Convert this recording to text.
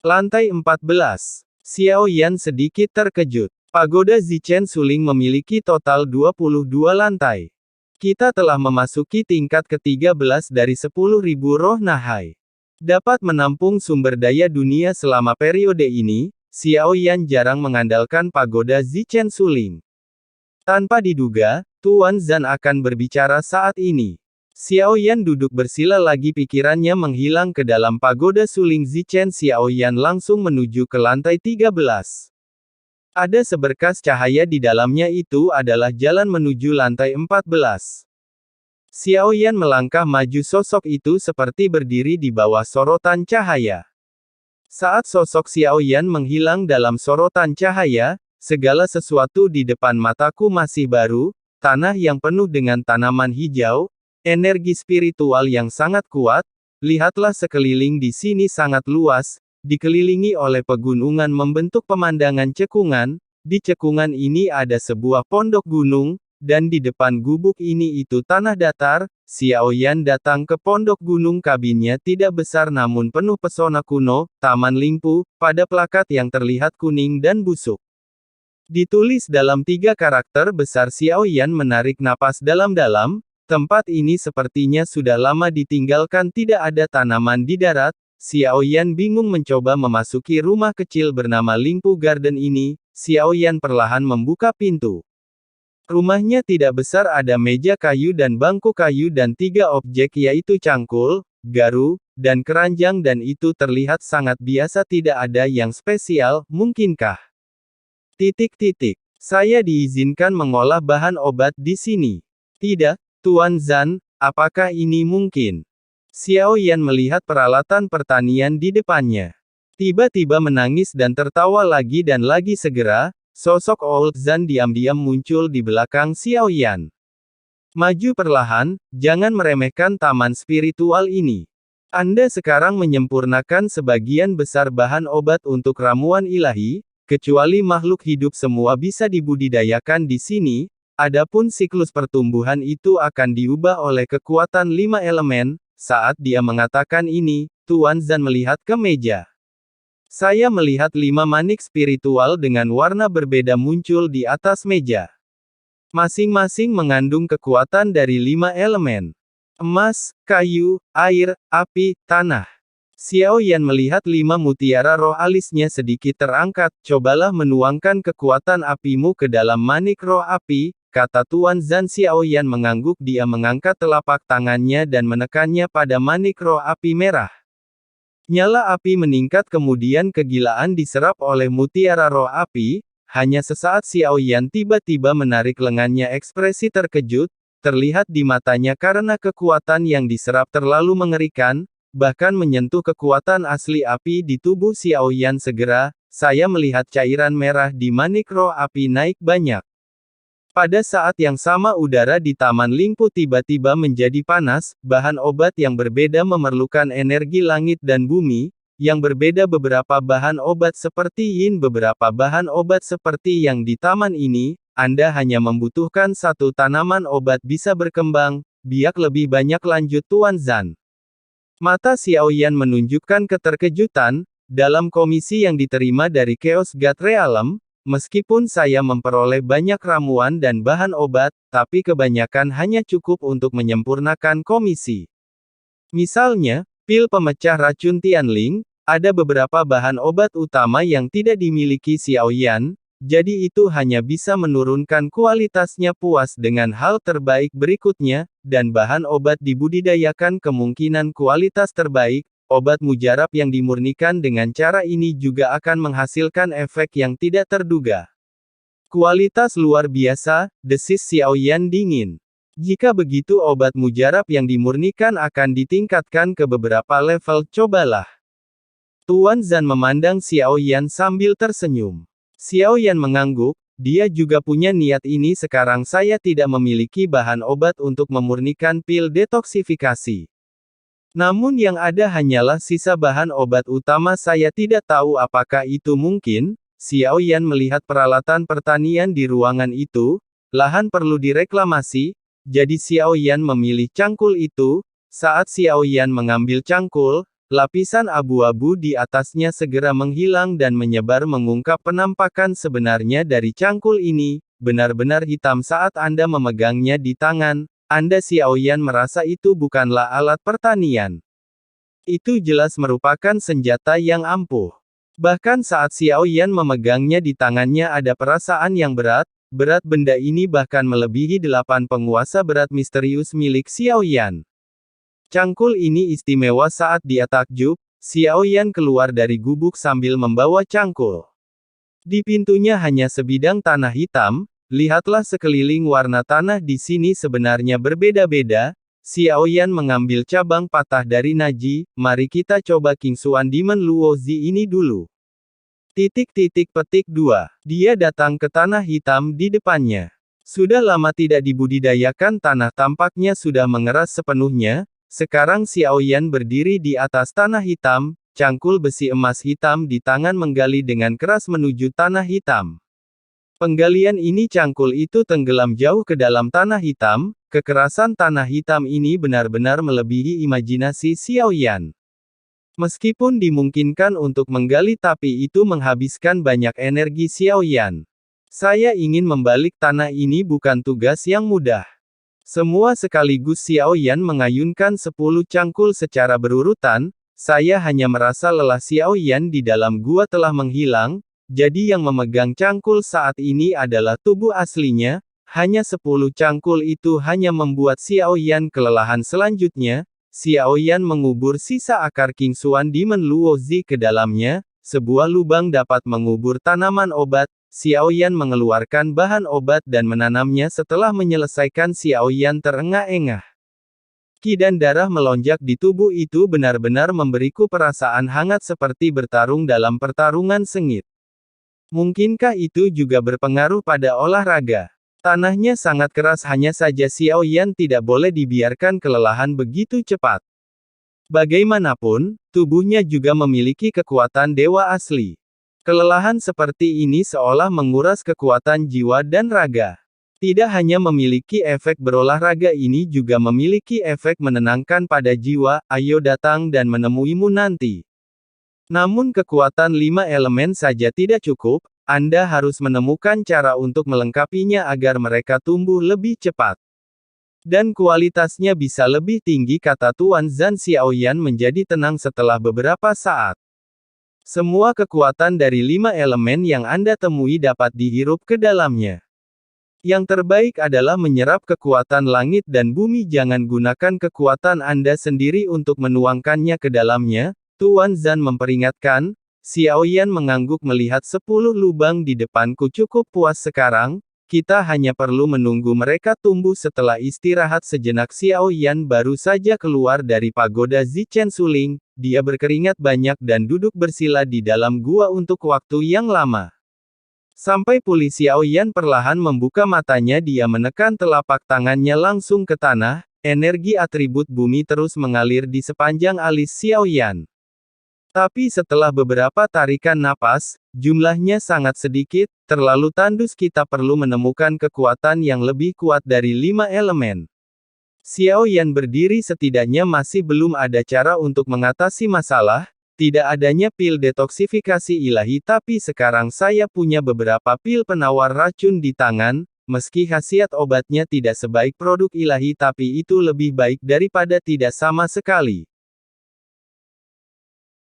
Lantai 14. Xiao Yan sedikit terkejut. Pagoda Zichen Suling memiliki total 22 lantai. Kita telah memasuki tingkat ke-13 dari 10.000 roh nahai. Dapat menampung sumber daya dunia selama periode ini, Xiao Yan jarang mengandalkan pagoda Zichen Suling. Tanpa diduga, Tuan Zan akan berbicara saat ini. Xiao Yan duduk bersila lagi, pikirannya menghilang ke dalam pagoda suling Zichen. Xiao Yan langsung menuju ke lantai 13. Ada seberkas cahaya di dalamnya, itu adalah jalan menuju lantai 14. Xiao Yan melangkah maju, sosok itu seperti berdiri di bawah sorotan cahaya. Saat sosok Xiao Yan menghilang dalam sorotan cahaya, segala sesuatu di depan mataku masih baru, tanah yang penuh dengan tanaman hijau, energi spiritual yang sangat kuat. Lihatlah sekeliling di sini sangat luas, dikelilingi oleh pegunungan membentuk pemandangan cekungan. Di cekungan ini ada sebuah pondok gunung, dan di depan gubuk ini itu tanah datar. Xiao Yan datang ke pondok gunung, kabinnya tidak besar namun penuh pesona kuno, Taman Lingpu, pada plakat yang terlihat kuning dan busuk. Ditulis dalam 3 karakter besar. Xiao Yan menarik napas dalam-dalam. Tempat ini sepertinya sudah lama ditinggalkan, tidak ada tanaman di darat. Xiao Yan bingung mencoba memasuki rumah kecil bernama Lingpu Garden ini. Xiao Yan perlahan membuka pintu. Rumahnya tidak besar, ada meja kayu dan bangku kayu dan 3 objek yaitu cangkul, garu, dan keranjang, dan itu terlihat sangat biasa, tidak ada yang spesial. Mungkinkah saya diizinkan mengolah bahan obat di sini? Tidak, Tuan Zan, apakah ini mungkin? Xiao Yan melihat peralatan pertanian di depannya. Tiba-tiba menangis dan tertawa lagi dan lagi. Segera, sosok Old Zan diam-diam muncul di belakang Xiao Yan. Maju perlahan, jangan meremehkan taman spiritual ini. Anda sekarang menyempurnakan sebagian besar bahan obat untuk ramuan ilahi, kecuali makhluk hidup semua bisa dibudidayakan di sini. Adapun siklus pertumbuhan itu akan diubah oleh kekuatan 5 elemen. Saat dia mengatakan ini, Tuan Zan melihat ke meja. Saya melihat 5 manik spiritual dengan warna berbeda muncul di atas meja. Masing-masing mengandung kekuatan dari 5 elemen. Emas, kayu, air, api, tanah. Xiao Yan melihat 5 mutiara roh, alisnya sedikit terangkat. Cobalah menuangkan kekuatan apimu ke dalam manik roh api, kata Tuan Zan. Xiao Yan mengangguk, dia mengangkat telapak tangannya dan menekannya pada manik roh api merah. Nyala api meningkat, kemudian kegilaan diserap oleh mutiara roh api. Hanya sesaat Xiao Yan tiba-tiba menarik lengannya, ekspresi terkejut terlihat di matanya karena kekuatan yang diserap terlalu mengerikan, bahkan menyentuh kekuatan asli api di tubuh Xiao Yan. Segera, saya melihat cairan merah di manik roh api naik banyak. Pada saat yang sama udara di Taman Lingpu tiba-tiba menjadi panas. Bahan obat yang berbeda memerlukan energi langit dan bumi, yang berbeda. Beberapa bahan obat seperti yin, beberapa bahan obat seperti yang di taman ini, Anda hanya membutuhkan 1 tanaman obat bisa berkembang biak lebih banyak, lanjut Tuan Zan. Mata Xiao Yan menunjukkan keterkejutan. Dalam komisi yang diterima dari Chaos God Realm, meskipun saya memperoleh banyak ramuan dan bahan obat, tapi kebanyakan hanya cukup untuk menyempurnakan komisi. Misalnya, pil pemecah racun Tianling, ada beberapa bahan obat utama yang tidak dimiliki Xiao Yan, jadi itu hanya bisa menurunkan kualitasnya. Puas dengan hal terbaik berikutnya, dan bahan obat dibudidayakan kemungkinan kualitas terbaik. Obat mujarab yang dimurnikan dengan cara ini juga akan menghasilkan efek yang tidak terduga. Kualitas luar biasa, desis Xiao Yan dingin. Jika begitu obat mujarab yang dimurnikan akan ditingkatkan ke beberapa level, cobalah. Tuan Zan memandang Xiao Yan sambil tersenyum. Xiao Yan mengangguk, dia juga punya niat ini. Sekarang saya tidak memiliki bahan obat untuk memurnikan pil detoksifikasi. Namun yang ada hanyalah sisa bahan obat utama. Saya tidak tahu apakah itu mungkin. Xiao Yan melihat peralatan pertanian di ruangan itu. Lahan perlu direklamasi, jadi Xiao Yan memilih cangkul itu. Saat Xiao Yan mengambil cangkul, lapisan abu-abu di atasnya segera menghilang dan menyebar mengungkap penampakan sebenarnya dari cangkul ini, benar-benar hitam saat Anda memegangnya di tangan, Anda Xiaoyan merasa itu bukanlah alat pertanian. Itu jelas merupakan senjata yang ampuh. Bahkan saat Xiaoyan memegangnya di tangannya ada perasaan yang berat benda ini bahkan melebihi 8 penguasa berat misterius milik Xiaoyan. Cangkul ini istimewa saat dia takjub, Xiaoyan keluar dari gubuk sambil membawa cangkul. Di pintunya hanya sebidang tanah hitam, lihatlah sekeliling warna tanah di sini sebenarnya berbeda-beda. Xiaoyan mengambil cabang patah dari Naji, mari kita coba Kingxuan Demon Luozi ini dulu. Petik 2. Dia datang ke tanah hitam di depannya. Sudah lama tidak dibudidayakan tanah tampaknya sudah mengeras sepenuhnya. Sekarang Xiaoyan berdiri di atas tanah hitam, cangkul besi emas hitam di tangan menggali dengan keras menuju tanah hitam. Penggalian ini cangkul itu tenggelam jauh ke dalam tanah hitam, kekerasan tanah hitam ini benar-benar melebihi imajinasi Xiaoyan. Meskipun dimungkinkan untuk menggali tapi itu menghabiskan banyak energi Xiaoyan. Saya ingin membalik tanah ini bukan tugas yang mudah. Semua sekaligus Xiaoyan mengayunkan 10 cangkul secara berurutan, saya hanya merasa lelah Xiaoyan di dalam gua telah menghilang, jadi yang memegang cangkul saat ini adalah tubuh aslinya, hanya 10 cangkul itu hanya membuat Xiaoyan kelelahan selanjutnya, Xiaoyan mengubur sisa akar Kingxuan Demon Luozi ke dalamnya, sebuah lubang dapat mengubur tanaman obat. Xiaoyan mengeluarkan bahan obat dan menanamnya setelah menyelesaikan Xiaoyan terengah-engah. Qi dan darah melonjak di tubuh itu benar-benar memberiku perasaan hangat seperti bertarung dalam pertarungan sengit. Mungkinkah itu juga berpengaruh pada olahraga? Tanahnya sangat keras hanya saja Xiaoyan tidak boleh dibiarkan kelelahan begitu cepat. Bagaimanapun, tubuhnya juga memiliki kekuatan dewa asli. Kelelahan seperti ini seolah menguras kekuatan jiwa dan raga. Tidak hanya memiliki efek berolahraga ini juga memiliki efek menenangkan pada jiwa, ayo datang dan menemuimu nanti. Namun kekuatan 5 elemen saja tidak cukup, Anda harus menemukan cara untuk melengkapinya agar mereka tumbuh lebih cepat. Dan kualitasnya bisa lebih tinggi kata Tuan Zhan. Xiaoyan menjadi tenang setelah beberapa saat. Semua kekuatan dari 5 elemen yang Anda temui dapat dihirup ke dalamnya. Yang terbaik adalah menyerap kekuatan langit dan bumi. Jangan gunakan kekuatan Anda sendiri untuk menuangkannya ke dalamnya, Tuan Zhan memperingatkan. Xiaoyan mengangguk melihat 10 lubang di depanku cukup puas sekarang, kita hanya perlu menunggu mereka tumbuh. Setelah istirahat sejenak Xiaoyan baru saja keluar dari pagoda Zichen Suling, dia berkeringat banyak dan duduk bersila di dalam gua untuk waktu yang lama. Sampai pulih Xiaoyan perlahan membuka matanya, dia menekan telapak tangannya langsung ke tanah, energi atribut bumi terus mengalir di sepanjang alis Xiaoyan. Tapi setelah beberapa tarikan napas, jumlahnya sangat sedikit, terlalu tandus. Kita perlu menemukan kekuatan yang lebih kuat dari 5 elemen. Xiaoyan berdiri, setidaknya masih belum ada cara untuk mengatasi masalah, tidak adanya pil detoksifikasi ilahi, tapi sekarang saya punya beberapa pil penawar racun di tangan, meski khasiat obatnya tidak sebaik produk ilahi tapi itu lebih baik daripada tidak sama sekali.